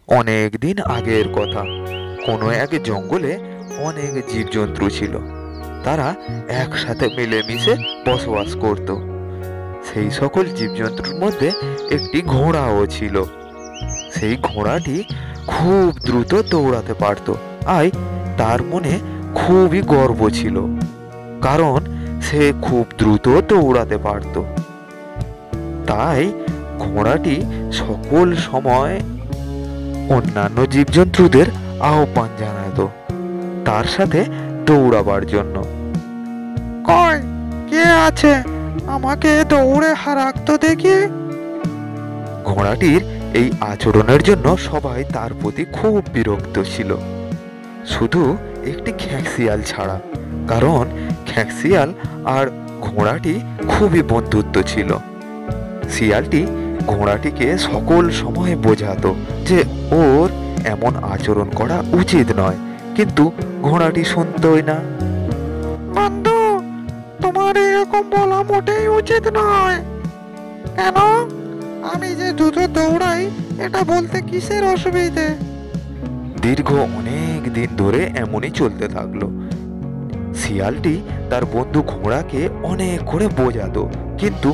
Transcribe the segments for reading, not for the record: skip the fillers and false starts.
অনেক দিন আগের কথা। কোনো এক জঙ্গলে অনেক জীবজন্তু ছিল। তারা একসাথে মিলেমিশে বসবাস করত। সেই সকল জীবজন্তুর মধ্যে একটি ঘোড়াও ছিল। সেই ঘোড়াটি খুব দ্রুত দৌড়াতে পারত। আর তার মনে খুবই গর্ব ছিল, কারণ সে খুব দ্রুত দৌড়াতে পারত। তাই ঘোড়াটি সকল সময় অন্যান্য জীবজন্তুদের আহ্বান জানাতো তার সাথে দৌড়াবার জন্য। কই, কে আছে? আমাকে দৌড়ে হারাক তো দেখি। ঘোড়াটির এই আচরণের জন্য সবাই তার প্রতি খুব বিরক্ত ছিল, শুধু একটি খ্যাঁকশিয়াল ছাড়া। কারণ খ্যাঁকশিয়াল আর ঘোড়াটি খুবই বন্ধুত্ব ছিল। শিয়ালটি ঘোড়াটিকে সকল সময় বোঝাতো যে ওর এমন আচরণ করা উচিত নয়, কিন্তু ঘোড়াটি শুনতই না। বন্ধু, তোমার এরকম বলা মোটেই উচিত নয়। কেন? আমি যে দ্রুত দৌড়াই, এটা বলতে কিসের অসুবিধে? দীর্ঘ অনেক দিন ধরে এমনই চলতে থাকলো। শিয়ালটি তার বন্ধু ঘোড়াকে অনেক করে বোঝাতো, কিন্তু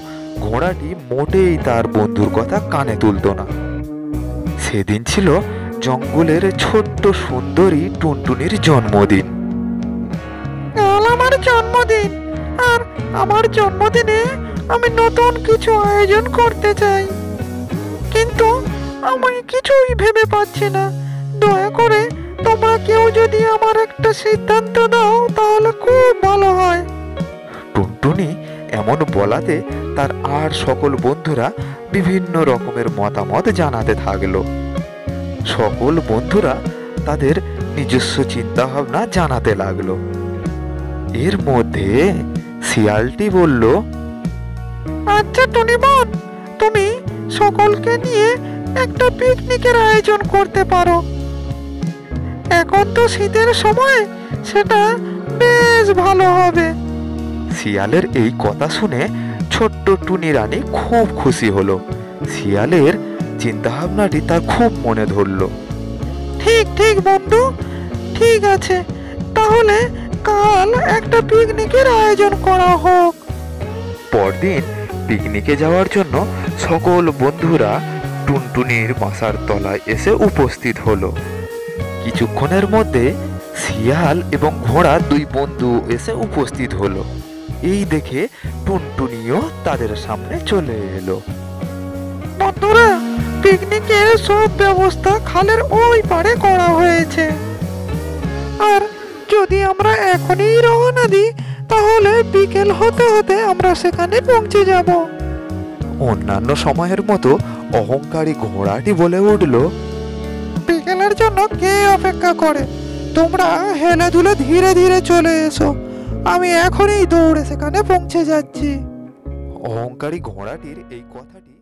ঘোড়াটি মোটেই তার বন্ধুর কথা কানে তুলতো না। সেদিন ছিল জঙ্গলের ছোট্ট সুন্দরী টুনটুনির জন্মদিন। কাল আমার জন্মদিন, আর আমার জন্মদিনে আমি নতুন কিছু আয়োজন করতে চাই, কিন্তু আমি কিছুই ভেবে পাচ্ছি না। দয়া করে তোমরা কেউ যদি আমার একটা সিদ্ধান্ত দাও তাহলে খুব ভালো হয়। টুনটুনি এমন বলাতে তার আর সকল বন্ধুরা বিভিন্ন রকমের মতামত জানাতে থাকলো। সকল বন্ধুরা তাদের নিজস্ব চিন্তা ভাবনা জানাতে লাগলো। এর মধ্যে শিয়ালটি বলল, আচ্ছা টুনি বোন, তুমি সকলকে নিয়ে একটা পিকনিকের আয়োজন করতে পারো। এখন তো শীতের সময়, সেটা বেশ ভালো হবে। শিয়ালের এই কথা শুনে ছোট্ট টুনি রানী খুব খুশি হলো। শিয়ালের চিন্তা ভাবনাটি তার খুব মনে ধরলো। ঠিক ঠিক বন্ধু, ঠিক আছে, তাহলে কাল একটা পিকনিকের আয়োজন করা হোক। পরদিন পিকনিকে যাওয়ার জন্য সকল বন্ধুরা টুনটুনির বাসার তলায় এসে উপস্থিত হলো। কিছুক্ষণের মধ্যে শিয়াল এবং ঘোড়া দুই বন্ধু এসে উপস্থিত হলো। এই দেখে টুনটুনিও তাদের সামনে চলে এলো। বন্ধুরা, পিকনিকের সব ব্যবস্থা খালের ওই পারে করা হয়েছে, আর যদি আমরা এখনই রওনা দিই তাহলে বিকেল হতে হতে আমরা সেখানে পৌঁছে যাব। অন্যান্য সময়ের মতো অহংকারী ঘোড়াটি বলে উঠল, বিকেলের জন্য কে অপেক্ষা করে? তোমরা হেলে দুলে ধীরে ধীরে চলে এসো, আমি এখনই দৌড়ে সেখানে পৌঁছে যাচ্ছি। অহংকারী ঘোড়াটির এই কথাটি